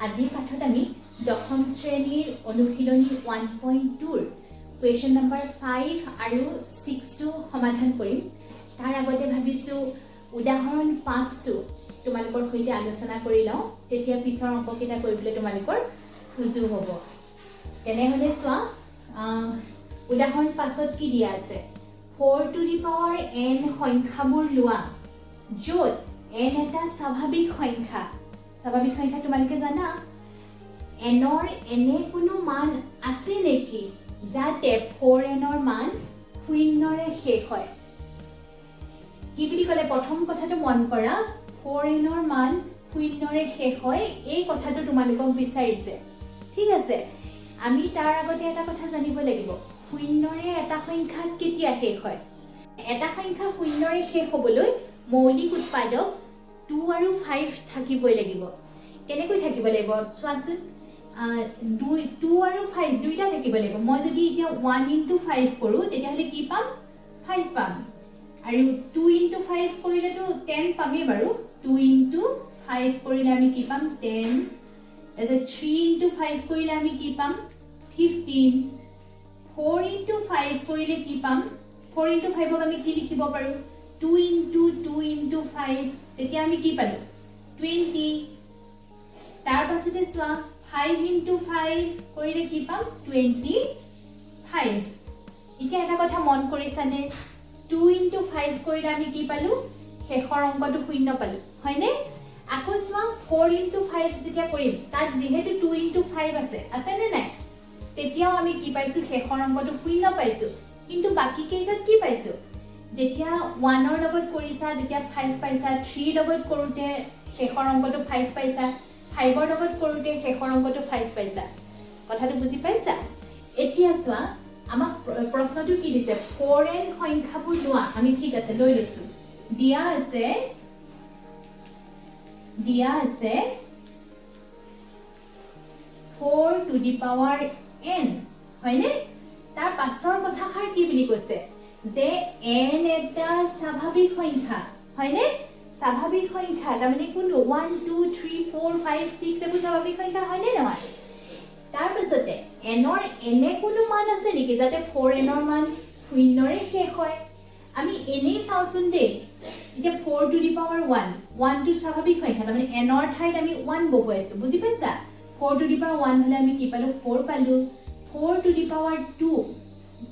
আজিৰ পাঠত আমি দশম শ্ৰেণীৰ অনুশীলনী 1.2 কুৱেশ্যন নম্বৰ 5 আৰু 6 সমাধান কৰিম। তাৰ আগতে ভাবিছোঁ উদাহৰণ 5টো তোমালোকৰ সৈতে আলোচনা কৰি লওঁ, তেতিয়া পিছৰ অংককেইটা কৰিবলৈ তোমালোকৰ সুযোগ হ'ব। তেনেহ'লে চোৱা, উদাহৰণ 5ত কি দিয়া আছে? 4 to the power n সংখ্যাবোৰ লোৱা, য'ত n এটা স্বাভাৱিক সংখ্যা। স্বাভাৱিক সংখ্যা তোমালোকে জানা, nৰ এনে কোনো মান আছে নেকি যাতে 4nৰ মান 0ৰে শেষ হয়? কি বুলি ক'লে? প্ৰথম কথাটো মন কৰা, 4nৰ মান 0ৰে শেষ হয়, এই কথাটো তোমালোকক বিচাৰিছে। ঠিক আছে, আমি তাৰ আগতে এটা কথা জানিব লাগিব, 0ৰে এটা সংখ্যা কেতিয়া শেষ হয়? এটা সংখ্যা 0ৰে শেষ হ'বলৈ মৌলিক উৎপাদক 2 আৰু 5 থাকিবই লাগিব। কেনেকৈ থাকিব লাগিব চোৱাচোন, 2 আৰু 5 দুইটা থাকিব লাগিব। মই যদি এতিয়া 1 into 5 কৰোঁ, তেতিয়াহ'লে কি পাম? 5 পাম। আৰু 2 into 5 কৰিলেতো 10 পামেই বাৰু। 2 into 5 কৰিলে আমি কি পাম? 10। তাৰপিছত 3 into 5 কৰিলে আমি কি পাম? 15। 4 into 5 কৰিলে কি পাম? 4 into 5ক আমি কি লিখিব পাৰোঁ? 2 into 5, তেতিয়া আমি কি পালোঁ? 20। তাৰ পাছতে চোৱা, 5 into 5 কৰিলে কি পাম? 25। এতিয়া এটা কথা মন কৰিছানে? 2 into 5 কৰিলে আমি কি পালোঁ? শেষৰ অংকটো 0 পালোঁ, হয়নে? আকৌ চোৱা, 4 into 5 যেতিয়া কৰিম, তাত যিহেতু 2 into 5 আছেনে নাই? তেতিয়াও আমি কি পাইছোঁ? শেষৰ অংকটো 0 পাইছোঁ। কিন্তু বাকী কেইটাত কি পাইছোঁ? যেতিয়া 1ৰ লগত কৰিছা তেতিয়া 5 পাইছা, 3 লগত কৰোঁতে শেষৰ অংকটো 5 পাইছা, 5ৰ লগত কৰোঁতে শেষৰ অংকটো 5 পাইছা। কথাটো বুজি পাইছা? এতিয়া চোৱা, আমাক প্ৰশ্নটো কি দিছে? 4n সংখ্যাবোৰ লোৱা। আমি ঠিক আছে লৈ লৈছোঁ। দিয়া আছে 4 to the power n, হয়নে? তাৰ পাছৰ কথাষাৰ কি বুলি কৈছে? যে n এটা স্বাভাৱিক সংখ্যা, হয়নে? স্বাভাৱিক সংখ্যা, তাৰমানে কোনটো? 1 2 3 4 5 6 এইবোৰ স্বাভাৱিক সংখ্যা, হয়নে নহয়? তাৰ পাছতে nৰ এনে কোনো মান আছে নেকি যাতে 4nৰ মান 0ৰে শেষ হয়? আমি এনেই চাওঁচোন দেই। এতিয়া 4 to the power 1 টো স্বাভাৱিক সংখ্যা, তাৰমানে nৰ ঠাইত আমি 1 বহুৱাইছোঁ, বুজি পাইছা? 4 to the power 1 হ'লে আমি কি পালোঁ? 4 পালোঁ। 4 to the power 2,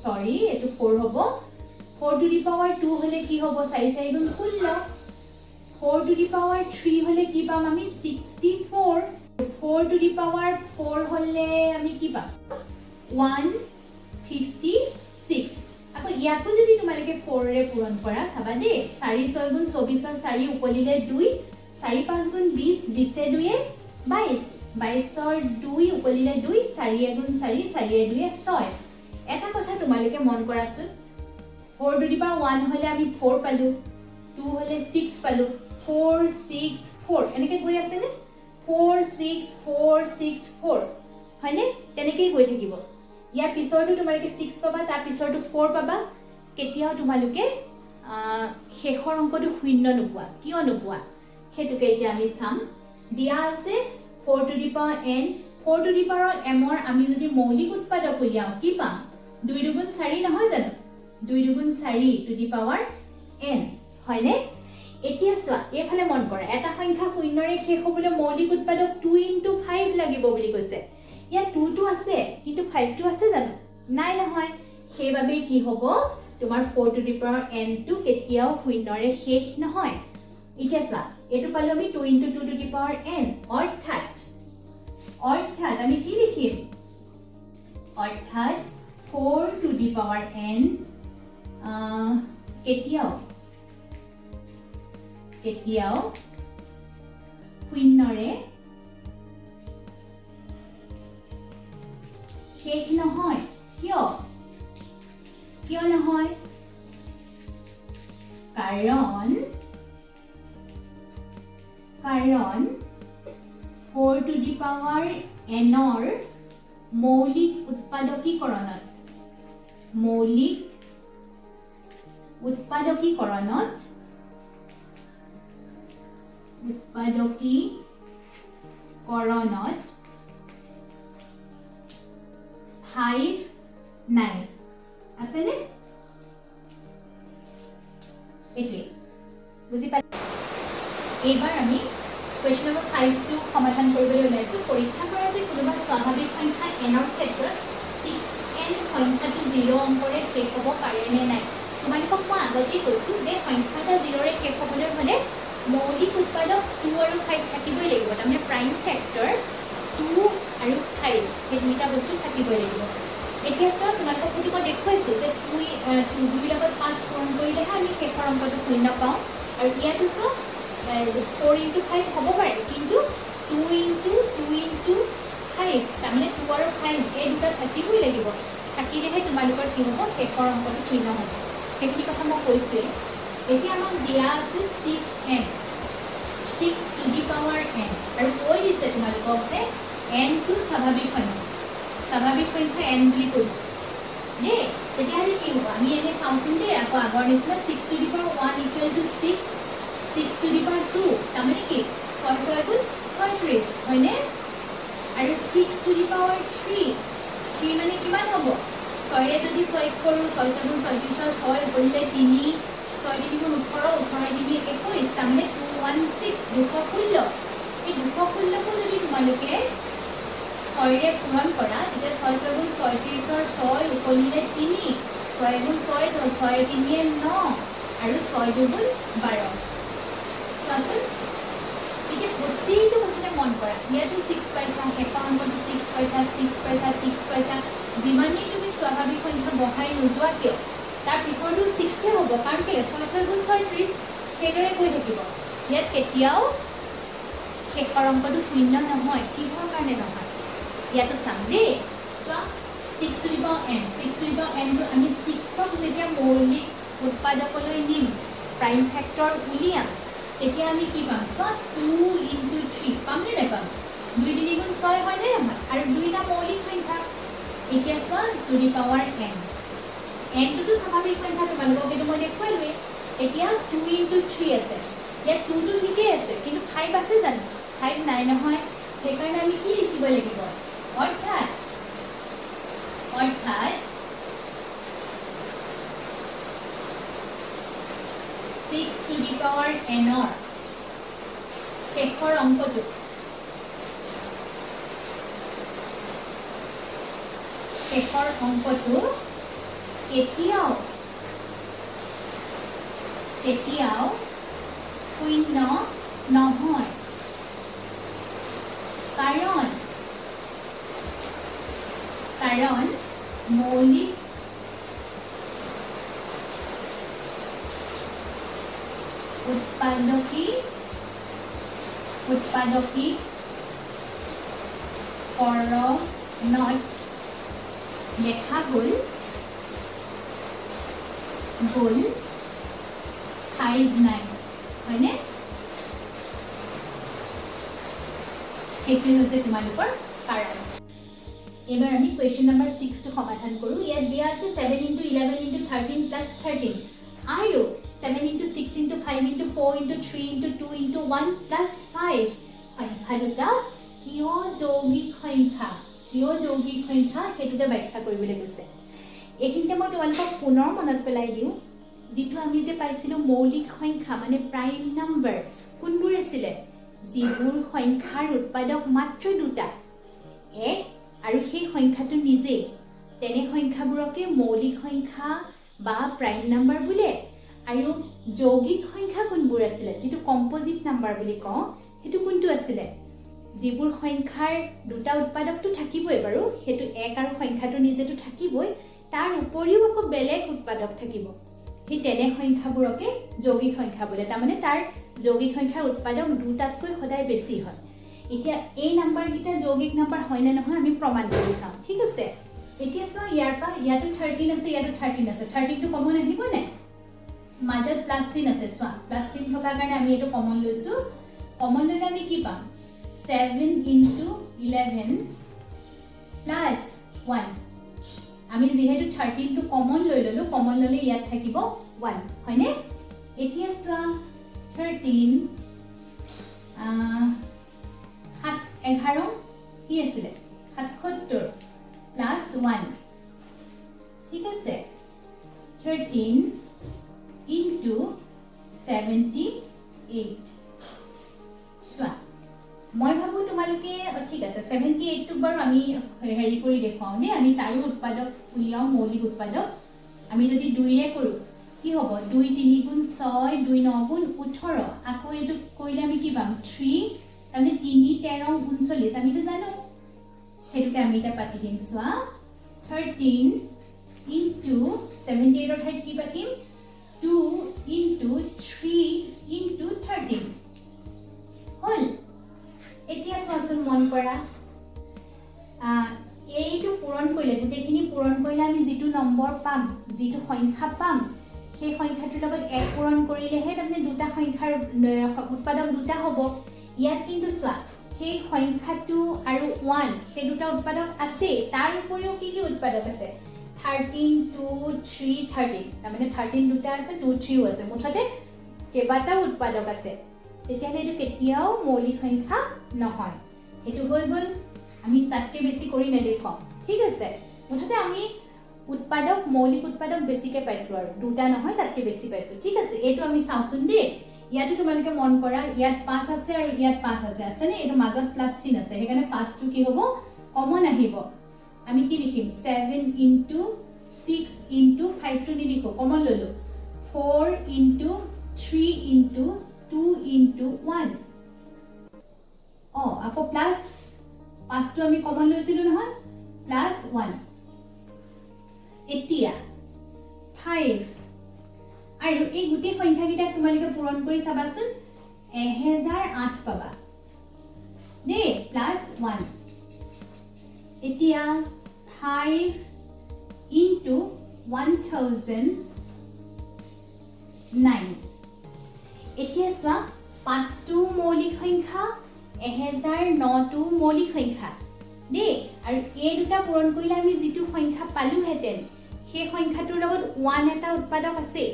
সৰি এইটো 4 হ'ব। 4 to the power 2 হ'লে কি হ'ব? 4 4 গুণ 16। 4 to the power 3 হ'লে কি পাম আমি? 64। 4 to the power 4 হ'লে আমি কি পাম? 156। আকৌ ইয়াকো যদি তোমালোকে 4ৰে পূৰণ কৰা, চাবা দেই, 4 6 গুণ 24ৰ 4 উকলিলে 2, 4 5 গুণ 20, 20 2 22, 22ৰ 2 উকলিলে 2, 4 গুণ 4, 4 2 6। এটা কথা তোমালোকে মন কৰাচোন, 4 to the power 1 হ'লে আমি 4 পালোঁ, 2 হ'লে 6 পালোঁ, 4 6 4 এনেকে গৈ আছেনে? 4 6 4 6 4, হয়নে? তেনেকেই গৈ থাকিব। ইয়াৰ পিছৰটো তোমালোকে 6 পাবা, তাৰ পিছৰটো 4 পাবা। কেতিয়াও তোমালোকে শেষৰ অংকটো 0 নোপোৱা। কিয় নোপোৱা? সেইটোকে এতিয়া আমি চাম। দিয়া আছে 4 to the power n, 4 to the power mৰ আমি যদি মৌলিক উৎপাদক উলিয়াওঁ, কি পাম? 2 2 4 নহয় জানো? 2 2 4 to the power n, হয়নে? এতিয়া চোৱা, এইফালে মন কৰা, এটা সংখ্যা 0ৰে শেষ হ'বলৈ মৌলিক উৎপাদক 2 into 5 লাগিব বুলি কৈছে। ইয়াত 2 টো আছে, কিন্তু 5 টো আছে জানো? নাই নহয়। সেইবাবে কি হ'ব? তোমাৰ 4 to the power n টো কেতিয়াও 0ৰে শেষ নহয়। এতিয়া চোৱা, এইটো পালোঁ আমি 2 into 2 to the power n, অৰ্থাৎ আমি কি লিখিম? অৰ্থাৎ 4 to the power n কেতিয়াও 0ৰে শেষ নহয়। কিয় নহয়? কাৰণ 4 to the power nৰ মৌলিক উৎপাদকীকৰণত কৰণত 5 9 আছে নে এটুৱে বুজি পালে এইবাৰ আমি কোৱেশ্চন নম্বৰ 5 টো সমাধান কৰিবলৈ ওলাইছো পৰীক্ষা কৰা যে কোনোবা স্বাভাৱিক সংখ্যা n ৰ ক্ষেত্ৰত 6n সংখ্যাটো 0 অংকৰে শেষ হ'ব পাৰে নে নাই তোমালোকক মই আগতেই কৈছো যে সংখ্যাটা 0 ৰে শেষ হ'বলৈ হ'লে মৌলিক উৎপাদক 2 আৰু 5 থাকিবই লাগিব তাৰমানে প্ৰাইম ফেক্টৰ 2 আৰু 5 এই দুইটা বস্তু থাকিবই লাগিব এতিয়া চোৱা তোমালোকক সেইটো মই দেখুৱাইছো যে 2 লগত 5 পূৰণ কৰিলেহে আমি শেষৰ অংকটো শূন্য পাওঁ আৰু ইয়াতো চোৱা 4 into 5 হ'ব পাৰে কিন্তু 2 into 5 তাৰমানে 2 আৰু 5 এই দুটা থাকিবই লাগিব থাকিলেহে তোমালোকৰ কি হ'ব শেষৰ অংকটো শূন্য হ'ব সেইখিনি কথা মই কৈছোঁৱেই এতিয়া আমাক দিয়া আছে 6n 6 to the power n আৰু কৈ দিছে তোমালোকক যে n টো স্বাভাৱিক সংখ্যা n বুলি কৈছে দেই তেতিয়াহ'লে কি হ'ব আমি এনে চাওঁচোন দেই আকৌ আগৰ নিচিনা 6 to the power 1 equal to 6 to the power 2 তাৰমানে কি 6 6 গুণ 36 হয়নে আৰু 6 to the power 3 মানে কিমান হ'ব 6 ৰে যদি 6 কৰোঁ 6 গুণ 36 6 কৰিলে 3 6 গুণ 18 18 তিনি 21 তাৰমানে 216 216 এই 216 যদি তোমালোকে 6 ৰে পূৰণ কৰা তেতিয়া 6 গুণ 36 ৰ 6 উকলিলে 3 6 গুণ 6 6 3 9 আৰু 6 দুগুণ 12 চোৱাচোন এতিয়া গোটেইটো কথাতে মন কৰা ইয়াতো 6 পাইছা শেষৰ অংকটো 6 পাইছা 6 পাইছা 6 পাইছা যিমানেই তুমি স্বাভাৱিক সংখ্যা বঢ়াই নোযোৱা কিয় তাৰ পিছতো 6 হ'ব কাৰণ কেলৈ 6 গুণ 36 সেইদৰে কৈ থাকিব ইয়াত কেতিয়াও শেষৰ অংকটো শূন্য নহয় কিহৰ কাৰণে নহয় ইয়াতো চাম দেই চোৱা 6 to the power n 6 to the power n টো আমি 6ক যেতিয়া মৌলিক উৎপাদকলৈ নিম প্ৰাইম ফেক্টৰ উলিয়াম তেতিয়া আমি কি পাম চোৱা 2 into 3 পাম নে নাপাম 2 3 গুণ 6 হয় নে নহয় আৰু দুইটা মৌলিক সংখ্যা এতিয়া চোৱা to the power n n টো স্বাভাৱিক সংখ্যা তোমালোকক এইটো মই দেখুৱালোৱেই এতিয়া 2 into 3 আছে ইয়াত 2 টো ঠিকেই আছে কিন্তু 5 আছে জানো 5 নাই নহয় সেইকাৰণে আমি কি লিখিব লাগিব অৰ্থাৎ 6 to the power n ৰ শেষৰ অংকটো কেতিয়াও শূন্য নহয় কাৰণ মৌলিক উৎপাদকী কৰণত দেখা গ'ল 5 9 হয়নে এইটো হৈছে তোমালোকৰ কাৰণ এবাৰ আমি কোৱেশ্চন নম্বৰ 6 টো সমাধান কৰো ইয়াত দিয়া আছে 7 into 11 into 13 plus 13 আৰু 7 into 6 into 5 into 4 into 3 into 2 into 1 plus 5 সংখ্যা দুটা কিয় যৌগিক সংখ্যা হেতুতে ব্যাখ্যা কৰিবলৈ গৈছে এইখিনিতে মই তোমালোকক পুনৰ মনত পেলাই দিওঁ যেটো আমি যে পাইছিলো মৌলিক সংখ্যা মানে প্ৰাইম নাম্বাৰ কোনবোৰ আছিল যিবোৰ সংখ্যাৰ উৎপাদক মাত্ৰ দুটা এক আৰু সেই সংখ্যাটো নিজে তেনে সংখ্যাবোৰকে মৌলিক সংখ্যা বা প্ৰাইম নাম্বাৰ বোলে আৰু যৌগিক সংখ্যা কোনবোৰ আছিল যেটো কম্পোজিট নাম্বাৰ বুলি কওঁ হেতু কোনটো আছিল যিবোৰ সংখ্যাৰ দুটা উৎপাদকটো থাকিবই বাৰু হেতু এক আৰু সংখ্যাটো নিজেটো থাকিবই তাৰ উপৰিও আকৌ বেলেগ উৎপাদক থাকিব সেই তেনে সংখ্যাবোৰকে যৌগিক সংখ্যা বোলে তাৰমানে তাৰ যৌগিক সংখ্যাৰ উৎপাদক দুটাতকৈ সদায় বেছি হয় এতিয়া এই নাম্বাৰ গিটা যৌগিক নাম্বাৰ হয় নে নহয় আমি প্ৰমাণ কৰি চাম ঠিক আছে এতিয়া চোৱা ইয়াৰ পৰা ইয়াতো 13 আছে ইয়াতো 13 আছে 13 টো কমন আহিব নে মাজত প্লাস চিন আছে চোৱা প্লাস চিন থকা কাৰণে আমি এটো কমন লৈছো কমন ললে আমি কি পাম 7 into 11 plus 1 আমি যেহেতু 13 টো কমন লৈ ললো কমন ললে ইয়াত থাকিব 1 হয়নে এতিয়া চোৱা 13 11 কি আছিলে 77 প্লাস 1 ঠিক আছে 13 into 78 সোয়া মই ভাবো তোমালোকে ঠিক আছে 78 টো বৰ আমি হেৰি কৰি দেখাও নে আমি তাৰো উৎপাদক উলিয়াও মৌলিক উৎপাদক আমি যদি 2 ৰে কৰো কি হ'ব 2 3 গুণ 6 2 9 গুণ 18 আকৌ এটো কইলে আমি কি পাম 3 তাহলে 3 13 39 আমি তো জানো হেতুকে আমি এটা পাতি দিম সোয়া 13 into 78 অৰ ঠাইত কি পাতিম 2 into 3 into 13 হল এতিয়া সোয়াচোন মন কৰা এইটো পূৰণ কৰিলে গোটেইখিনি পূৰণ কৰিলে আমি যেটো নম্বৰ পাম যেটো সংখ্যা পাম সেই সংখ্যাটোৰ লগত এক পূৰণ কৰিলেহে তাৰমানে দুটা সংখ্যাৰ উৎপাদক দুটা হ'ব ইয়াত কিন্তু সোৱা সেই সংখ্যাটো আৰু 1 সেই দুটা উৎপাদক আছে তাৰ উপৰিও কি কি উৎপাদক আছে 13 2 3 13 তাৰমানে 13 দুটা আছে 2 3 আছে মুঠতে কেইবাটা উৎপাদক আছে তেতিয়াহলে এটো কেতিয়াও মৌলিক সংখ্যা নহয় এটো হৈ গল আমি তাতকে বেছি কৰি নেদেখাও ঠিক আছে মুঠতে আমি উৎপাদক মৌলিক উৎপাদক বেছিকে পাইছো আৰু দুটা নহয় তাতকে বেছি পাইছো ঠিক আছে এটো আমি চাওচোন দে ইয়াতে তোমালোকে মন কৰা ইয়াত 5 আছে আৰু ইয়াত 5 আছে আছে নে এটো মাজত প্লাস চিন আছে হেকানে 5 টো কি হ'ব কমন আহিব আমি কি লিখিম 7 into 6 into 5 টো নিলিখো কমন ললো 4 into 3 into 2 into 1 আকৌ প্লাস 5 টো আমি কমন লৈছিলো নহয় প্লাস 1 এতিয়া 5 আৰু এই গুটি সংখ্যা কিটা তোমালোকে পূৰণ কৰি চাবাচোন 1008 পাবা দে প্লাস 1 এতিয়া 5 into 1009 এতিয়া সোৱা 5 টো মৌলিক সংখ্যা 1009 টো মৌলিক সংখ্যা দে আৰু এই দুটা পূৰণ কৰিলে আমি যেটো সংখ্যা পালু হেতেন সেই সংখ্যাটোৰ লগত 1 এটা উৎপাদক আছে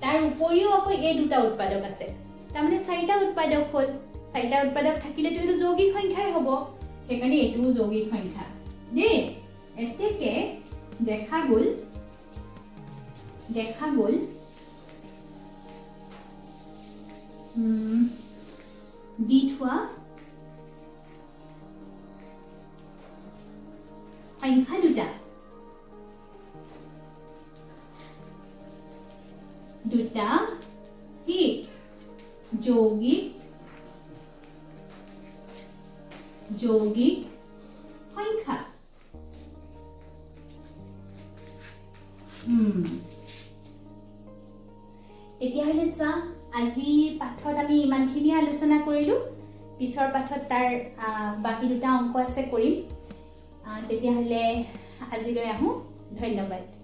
তাৰ উপৰিও আকৌ এই দুটা উৎপাদক আছে তাৰমানে চাৰিটা উৎপাদক হল চাৰিটা উৎপাদক থাকিলে তো এটো যৌগিক সংখ্যাই হ'ব হেকাৰণে এটো যৌগিক সংখ্যা দে এতেকে দেখা গল দি থোৱা সংখ্যা দুটা কি যৌগিক সংখ্যা তেতিয়াহলে সোৱা আজিৰ পাঠত আমি ইমানখিনি আলোচনা কৰিলো পিছৰ পাঠত তাৰ বাকি দুটা অংক আছে কৰিম তেতিয়াহলে আজিলৈ আহো ধন্যবাদ